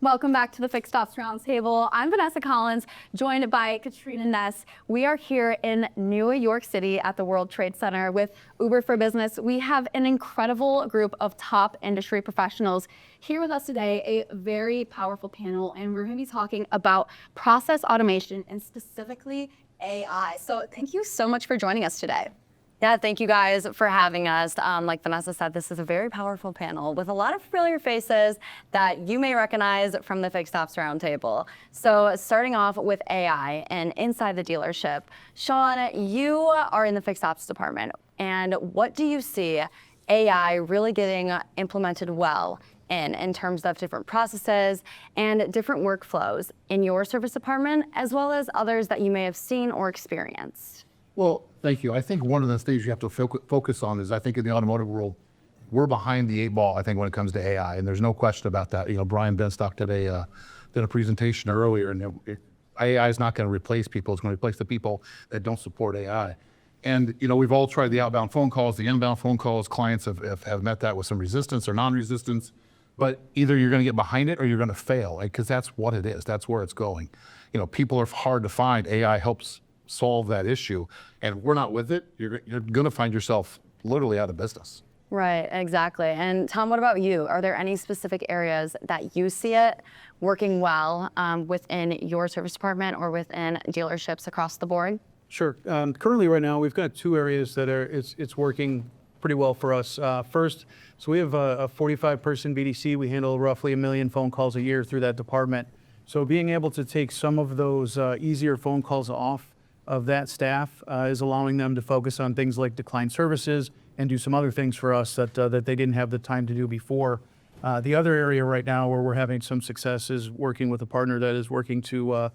Welcome back to the Fixed Ops Roundtable. I'm Vanessa Collins, joined by Katrina Ness. We are here in New York City at the World Trade Center with Uber for Business. We have an incredible group of top industry professionals here with us today, a very powerful panel, and we're going to be talking about process automation and specifically AI. So thank you so much for joining us today. Yeah, thank you guys for having us. Like Vanessa said, this is a very powerful panel with a lot of familiar faces that you may recognize from the Fixed Ops Roundtable. So starting off with AI and inside the dealership, Shon, you are in the Fixed Ops department, and what do you see AI really getting implemented well in terms of different processes and different workflows in your service department, as well as others that you may have seen or experienced? Well, thank you. I think one of the things you have to focus on is, I think in the automotive world, we're behind the 8 ball, I think, when it comes to AI, and there's no question about that. You know, Brian Benstock today did a presentation earlier, and AI is not going to replace people. It's going to replace the people that don't support AI. And, you know, we've all tried the outbound phone calls, the inbound phone calls. Clients have met that with some resistance or non-resistance, but either you're going to get behind it or you're going to fail, because that's what it is. That's where it's going. You know, people are hard to find. AI helps solve that issue, and if we're not with it, you're going to find yourself literally out of business. Right, exactly. And Tom, what about you? Are there any specific areas that you see it working well within your service department or within dealerships across the board? Sure. Currently, right now, we've got 2 areas that it's working pretty well for us. First, so we have a 45-person BDC. We handle roughly 1 million phone calls a year through that department. So being able to take some of those easier phone calls off of that staff is allowing them to focus on things like declined services and do some other things for us that they didn't have the time to do before. The other area right now where we're having some success is working with a partner that is working to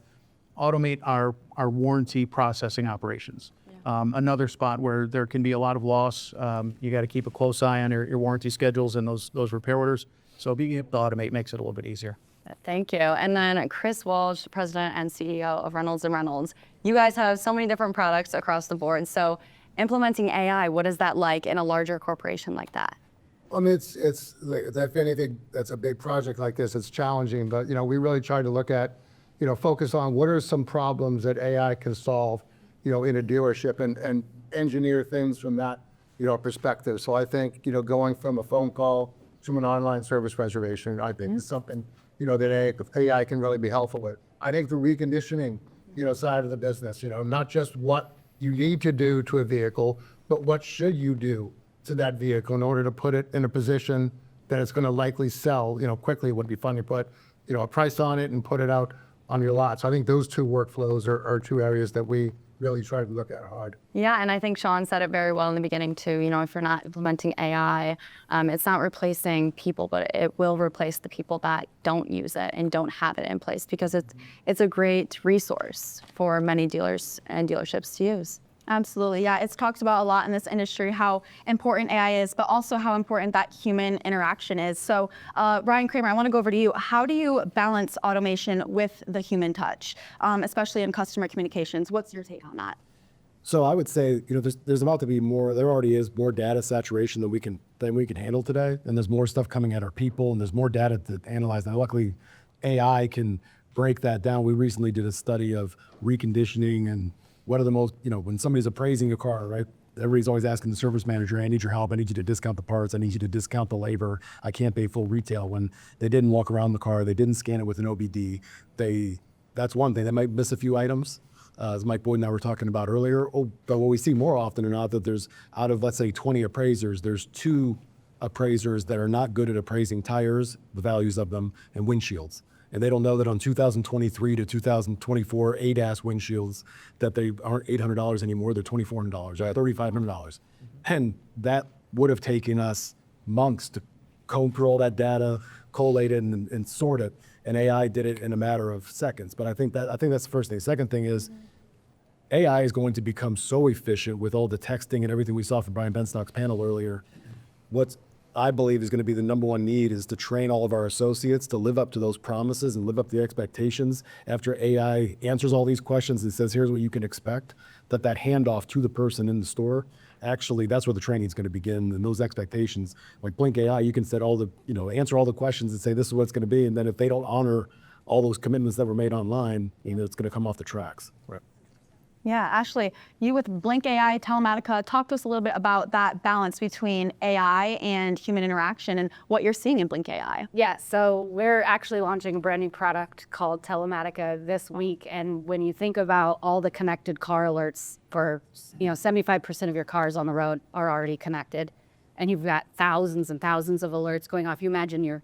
automate our warranty processing operations. Yeah. Another spot where there can be a lot of loss. You got to keep a close eye on your warranty schedules and those repair orders. So being able to automate makes it a little bit easier. Thank you. And then Chris Walsh, President and CEO of Reynolds and Reynolds. You guys have so many different products across the board. So implementing AI, what is that like in a larger corporation like that? I mean, it's like, if anything, that's a big project like this, it's challenging, but, you know, we really try to look at, you know, focus on what are some problems that AI can solve, you know, in a dealership and engineer things from that, you know, perspective. So I think, you know, going from a phone call to an online service reservation, I think is something, you know, that AI can really be helpful with. I think the reconditioning, you know, side of the business, you know, not just what you need to do to a vehicle, but what should you do to that vehicle in order to put it in a position that it's going to likely sell, you know, quickly. It would be fun to put, you know, a price on it and put it out on your lot. So I think those 2 workflows are 2 areas that we really try to look at hard. Yeah, and I think Shon said it very well in the beginning too. You know, if you're not implementing AI, it's not replacing people, but it will replace the people that don't use it and don't have it in place, because it's a great resource for many dealers and dealerships to use. Absolutely, yeah. It's talked about a lot in this industry how important AI is, but also how important that human interaction is. So, Brian Kramer, I want to go over to you. How do you balance automation with the human touch, especially in customer communications? What's your take on that? So I would say, you know, there's about to be more. There already is more data saturation than we can handle today, and there's more stuff coming at our people, and there's more data to analyze. Now, luckily, AI can break that down. We recently did a study of reconditioning and what are the most, you know, when somebody's appraising a car, right? Everybody's always asking the service manager, I need your help. I need you to discount the parts. I need you to discount the labor. I can't pay full retail. When they didn't walk around the car, they didn't scan it with an OBD. That's one thing. They might miss a few items, as Mike Boyd and I were talking about earlier. But what we see more often than not, that there's, out of, let's say, 20 appraisers, there's 2 appraisers that are not good at appraising tires, the values of them, and windshields. And they don't know that on 2023 to 2024 ADAS windshields that they aren't $800 anymore, they're $2,400 or $3,500. And that would have taken us months to comb through all that data, collate it and sort it. And AI did it in a matter of seconds. But I think that's the first thing. Second thing is AI is going to become so efficient with all the texting and everything we saw from Brian Benstock's panel earlier. What's I believe is going to be the number one need is to train all of our associates to live up to those promises and live up to the expectations. After AI answers all these questions and says, here's what you can expect, that handoff to the person in the store actually, that's where the training is going to begin. And those expectations, like Blink AI, you can set all the, answer all the questions and say, this is what it's going to be. And then if they don't honor all those commitments that were made online, it's going to come off the tracks. Right. Yeah, Ashleigh, you with Blink AI, Telematica, talk to us a little bit about that balance between AI and human interaction and what you're seeing in Blink AI. Yeah, so we're actually launching a brand new product called Telematica this week. And when you think about all the connected car alerts for, 75% of your cars on the road are already connected. And you've got thousands and thousands of alerts going off. You imagine your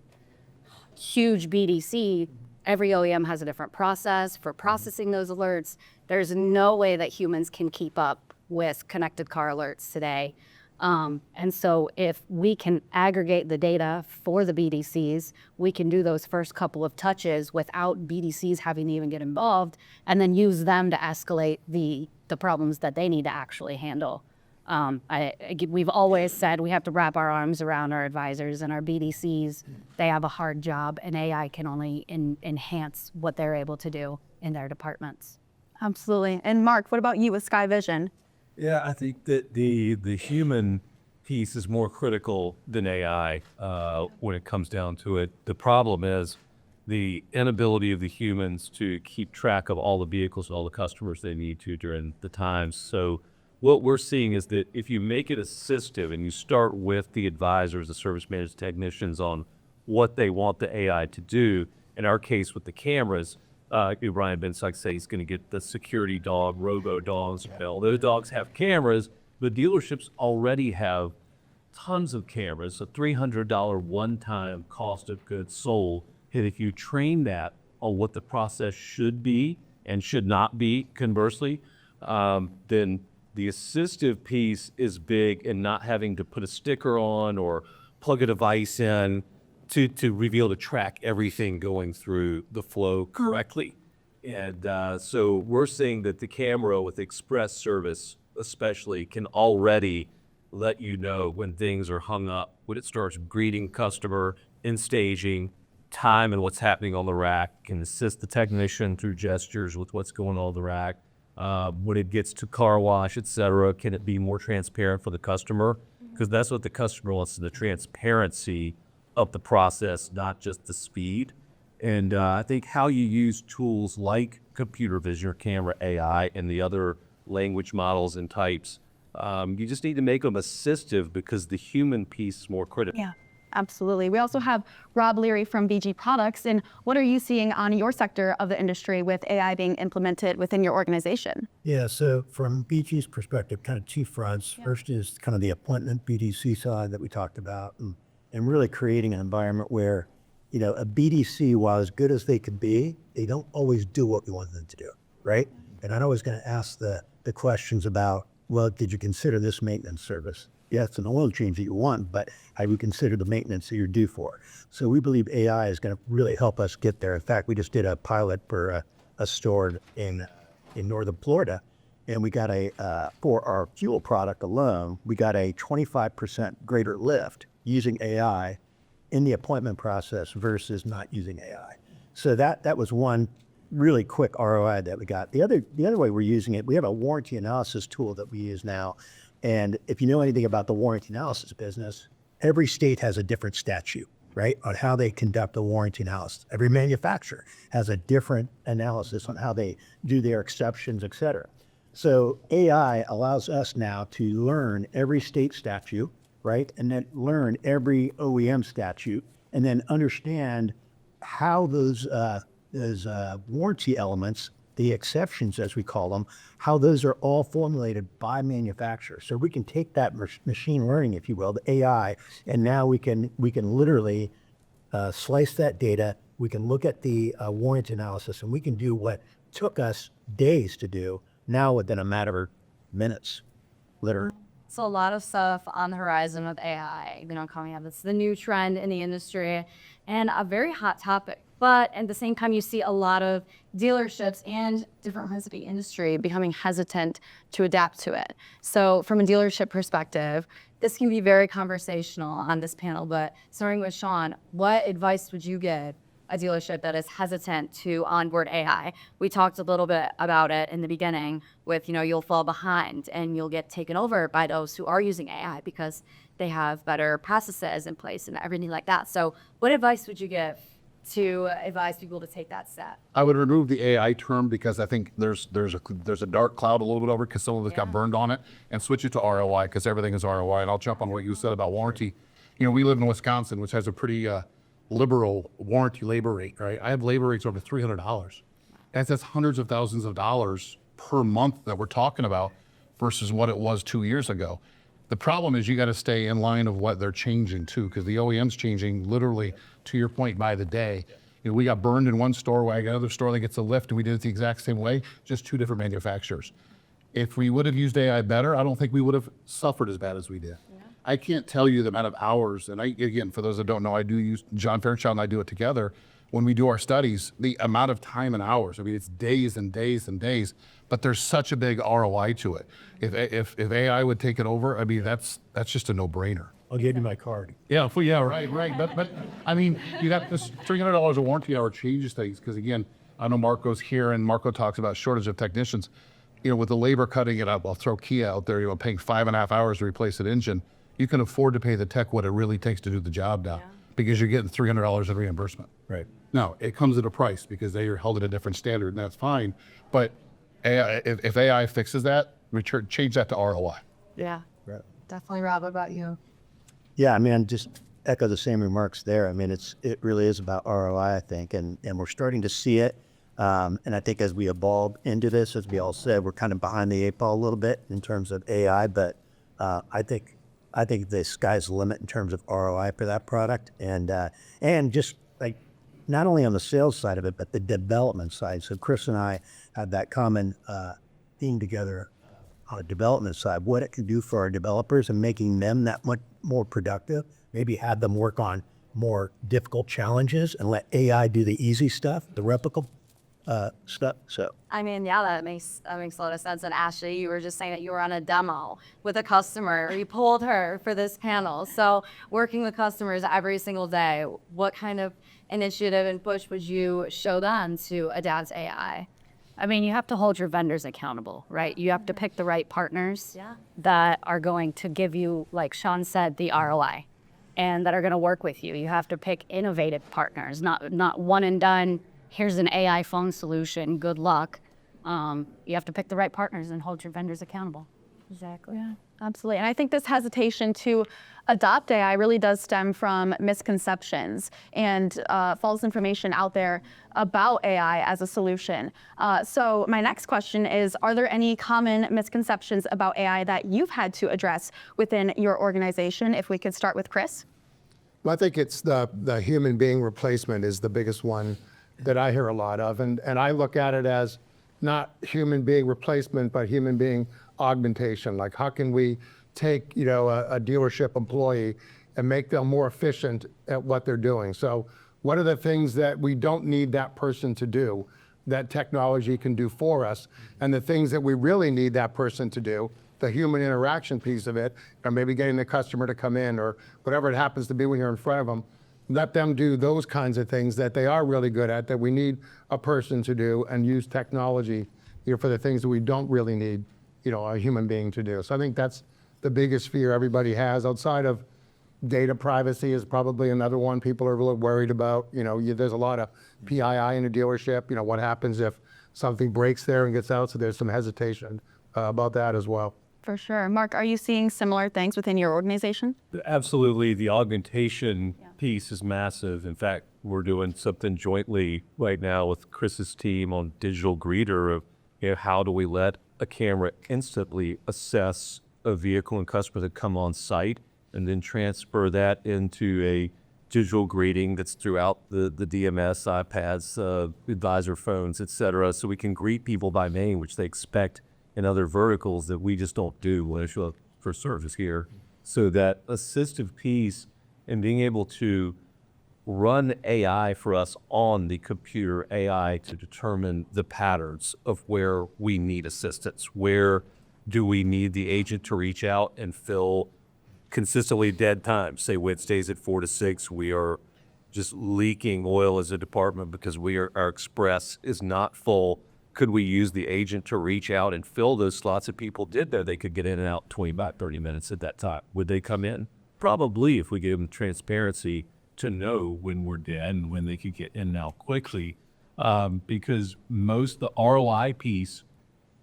huge BDC, every OEM has a different process for processing those alerts. There's no way that humans can keep up with connected car alerts today. And so if we can aggregate the data for the BDCs, we can do those first couple of touches without BDCs having to even get involved, and then use them to escalate the problems that they need to actually handle. We've always said we have to wrap our arms around our advisors and our BDCs. They have a hard job, and AI can only enhance what they're able to do in their departments. Absolutely. And Mark, what about you with Skaivision? Yeah, I think that the human piece is more critical than AI when it comes down to it. The problem is the inability of the humans to keep track of all the vehicles, all the customers they need to during the times. So what we're seeing is that if you make it assistive and you start with the advisors, the service managers, technicians on what they want the AI to do, in our case with the cameras, Brian Benstock said he's going to get the security dog, robo dogs. Well, those dogs have cameras, but dealerships already have tons of cameras, a $300 one-time cost of goods sold. And if you train that on what the process should be and should not be, conversely, then the assistive piece is big, and not having to put a sticker on or plug a device in to reveal to track everything going through the flow correctly. And so we're seeing that the camera with express service especially can already let you know when things are hung up, when it starts greeting customer in staging, time and what's happening on the rack, can assist the technician through gestures with what's going on the rack. When it gets to car wash, et cetera, can it be more transparent for the customer? Because that's what the customer wants, the transparency of the process, not just the speed. And I think how you use tools like computer vision or camera AI and the other language models and types, you just need to make them assistive because the human piece is more critical. Yeah, absolutely. We also have Rob Leary from BG Products. And what are you seeing on your sector of the industry with AI being implemented within your organization? Yeah, so from BG's perspective, kind of two fronts. First is kind of the appointment BDC side that we talked about, and really creating an environment where, a BDC, while as good as they could be, they don't always do what we want them to do, right? And I'm always going to ask the questions about, well, did you consider this maintenance service? Yeah, it's an oil change that you want, but have you considered the maintenance that you're due for? So we believe AI is going to really help us get there. In fact, we just did a pilot for a store in northern Florida, and we got for our fuel product alone, we got a 25% greater lift using AI in the appointment process versus not using AI. So that was one really quick ROI that we got. The other way we're using it, we have a warranty analysis tool that we use now. And if you know anything about the warranty analysis business, every state has a different statute, right, on how they conduct a warranty analysis. Every manufacturer has a different analysis on how they do their exceptions, et cetera. So AI allows us now to learn every state statute, right, and then learn every OEM statute, and then understand how those warranty elements, the exceptions as we call them, how those are all formulated by manufacturers. So we can take that machine learning, if you will, the AI, and now we can literally slice that data. We can look at the warranty analysis, and we can do what took us days to do now within a matter of minutes, literally. So a lot of stuff on the horizon with AI, coming up. It's the new trend in the industry and a very hot topic. But at the same time, you see a lot of dealerships and different parts of the industry becoming hesitant to adapt to it. So from a dealership perspective, this can be very conversational on this panel, but starting with Shon, what advice would you give a dealership that is hesitant to onboard AI. We talked a little bit about it in the beginning with, you'll fall behind and you'll get taken over by those who are using AI because they have better processes in place and everything like that. So what advice would you give to advise people to take that step? I would remove the AI term because I think there's a dark cloud a little bit over because some of us got burned on it, and switch it to ROI because everything is ROI. And I'll jump on what you said about warranty. We live in Wisconsin, which has a pretty liberal warranty labor rate, right? I have labor rates over $300. That's hundreds of thousands of dollars per month that we're talking about versus what it was 2 years ago. The problem is you got to stay in line of what they're changing too, because the OEM's changing literally, to your point, by the day. We got burned in one store, we got another store that gets a lift, and we did it the exact same way, just 2 different manufacturers. If we would have used AI better, I don't think we would have suffered as bad as we did. Yeah. I can't tell you the amount of hours, and again, for those that don't know, I do use, John Fairchild and I do it together. When we do our studies, the amount of time and hours, it's days and days and days, but there's such a big ROI to it. If AI would take it over, that's just a no-brainer. I'll give you my card. Yeah, right. But you got this $300 a warranty hour changes things, because again, I know Marco's here and Marco talks about shortage of technicians. With the labor cutting it up, I'll throw Kia out there, paying 5.5 hours to replace an engine. You can afford to pay the tech what it really takes to do the job now, because you're getting $300 in reimbursement. Right. Now, it comes at a price because they are held at a different standard, and that's fine. But AI, if AI fixes that, change that to ROI. Yeah, Right. definitely. Rob, what about you? Yeah, just echo the same remarks there. It really is about ROI, I think, and we're starting to see it. And I think as we evolve into this, as we all said, we're kind of behind the 8 ball a little bit in terms of AI, but I think the sky's the limit in terms of ROI for that product, and just like not only on the sales side of it, but the development side. So Chris and I had that common theme together on the development side, what it can do for our developers and making them that much more productive, maybe have them work on more difficult challenges and let AI do the easy stuff, the replicable stuff. So that makes a lot of sense. And Ashleigh, you were just saying that you were on a demo with a customer. You pulled her for this panel. So working with customers every single day, what kind of initiative and push would you show them to adapt AI? You have to hold your vendors accountable, right? You have to pick the right partners that are going to give you, like Shon said, the ROI, and that are going to work with you. You have to pick innovative partners, not one and done. Here's an AI phone solution. Good luck. You have to pick the right partners and hold your vendors accountable. Exactly. Yeah, absolutely. And I think this hesitation to adopt AI really does stem from misconceptions and false information out there about AI as a solution. So my next question is, are there any common misconceptions about AI that you've had to address within your organization? If we could start with Chris. Well, I think it's the human being replacement is the biggest one that I hear a lot of. And I look at it as not human being replacement, but human being augmentation. Like, how can we take, a dealership employee and make them more efficient at what they're doing? So what are the things that we don't need that person to do that technology can do for us? And the things that we really need that person to do, the human interaction piece of it, or maybe getting the customer to come in or whatever it happens to be when you're in front of them, let them do those kinds of things that they are really good at, that we need a person to do, and use technology for the things that we don't really need a human being to do. So I think that's the biggest fear everybody has. Outside of data privacy is probably another one people are really worried about. There's a lot of PII in a dealership. What happens if something breaks there and gets out? So there's some hesitation about that as well. For sure. Mark, are you seeing similar things within your organization? Absolutely. The augmentation piece is massive. In fact, we're doing something jointly right now with Chris's team on digital greeter of how do we let a camera instantly assess a vehicle and customer that come on site, and then transfer that into a digital greeting that's throughout the DMS, iPads, advisor phones, et cetera, so we can greet people by name, which they expect in other verticals that we just don't do when I show up for service here. So that assistive piece and being able to run AI for us on the computer, AI to determine the patterns of where we need assistance. Where do we need the agent to reach out and fill consistently dead times? Say Wednesdays at 4 to 6, we are just leaking oil as a department because our express is not full. Could we use the agent to reach out and fill those slots that people did there? They could get in and out 25, 30 minutes at that time. Would they come in? Probably, if we gave them transparency to know when we're dead and when they could get in and out quickly. Because the ROI piece,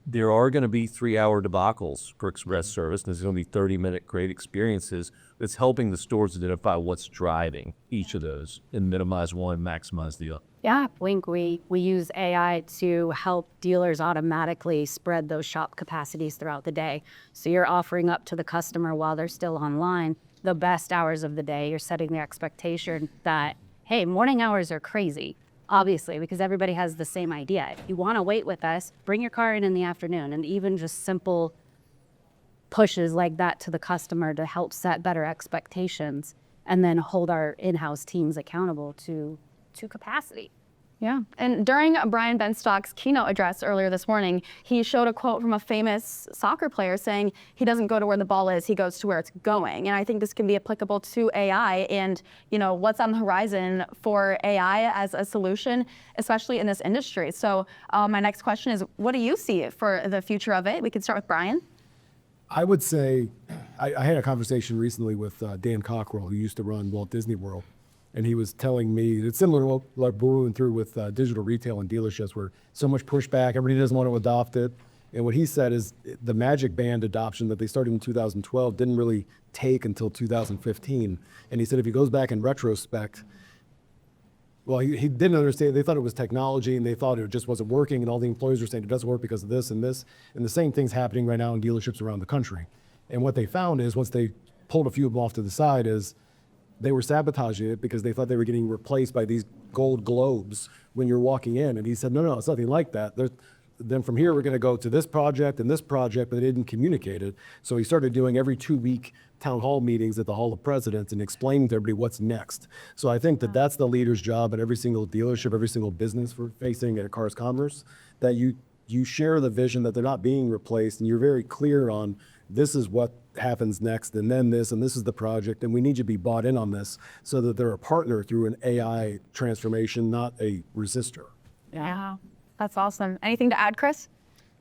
there are going to be 3-hour debacles for express service. And there's going to be 30-minute great experiences. It's helping the stores identify what's driving each of those and minimize one, maximize the other. Yeah, Blink, we use AI to help dealers automatically spread those shop capacities throughout the day. So you're offering up to the customer while they're still online the best hours of the day. You're setting the expectation that, hey, morning hours are crazy, obviously, because everybody has the same idea. If you want to wait with us, bring your car in the afternoon. And even just simple pushes like that to the customer to help set better expectations and then hold our in-house teams accountable to capacity. Yeah, and during Brian Benstock's keynote address earlier this morning, he showed a quote from a famous soccer player saying he doesn't go to where the ball is, he goes to where it's going. And I think this can be applicable to AI and, you know, what's on the horizon for AI as a solution, especially in this industry. So my next question is, what do you see for the future of it? We can start with Brian. I would say, I had a conversation recently with Dan Cockrell, who used to run Walt Disney World. And he was telling me, it's similar to what like we're going through with digital retail and dealerships, where so much pushback, everybody doesn't want to adopt it. And what he said is the Magic Band adoption that they started in 2012 didn't really take until 2015. And he said if he goes back in retrospect, well, he didn't understand. They thought it was technology, and they thought it just wasn't working. And all the employees were saying it doesn't work because of this and this. And the same thing's happening right now in dealerships around the country. And what they found is, once they pulled a few of them off to the side, is they were sabotaging it because they thought they were getting replaced by these gold globes when you're walking in. And he said, no, it's nothing like that. Then from here, we're going to go to this project and this project, but they didn't communicate it. So he started doing every 2-week town hall meetings at the Hall of Presidents and explaining to everybody what's next. So I think that that's the leader's job at every single dealership, every single business for facing at Cars Commerce, that you share the vision that they're not being replaced, and you're very clear on this is what happens next, and then this, and this is the project, and we need you to be bought in on this so that they're a partner through an AI transformation, not a resistor. Yeah, that's awesome. Anything to add, Chris?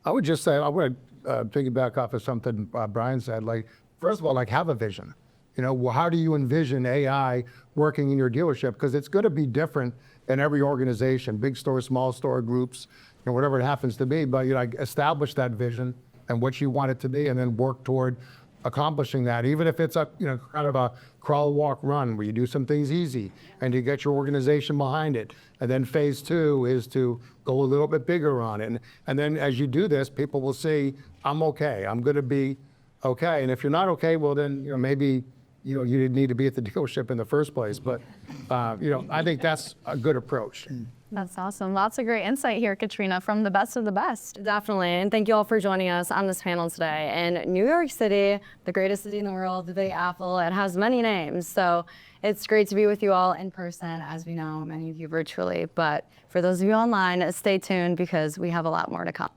I would just say, I would piggyback off of something Brian said. Like, first of all, like, have a vision. You know, how do you envision AI working in your dealership? Because it's going to be different in every organization, big store, small store, groups, you know, whatever it happens to be. But you know, establish that vision and what you want it to be, and then work toward accomplishing that, even if it's a, you know, kind of a crawl, walk, run, where you do some things easy and you get your organization behind it. And then phase 2 is to go a little bit bigger on it. And then as you do this, people will see, I'm okay, I'm going to be okay. And if you're not okay, well then, you know, maybe, you know, you didn't need to be at the dealership in the first place. But, you know, I think that's a good approach. That's awesome. Lots of great insight here, Katrina, from the best of the best. Definitely, and thank you all for joining us on this panel today. In New York City, the greatest city in the world, the Big Apple, it has many names. So it's great to be with you all in person, as we know, many of you virtually. But for those of you online, stay tuned because we have a lot more to come.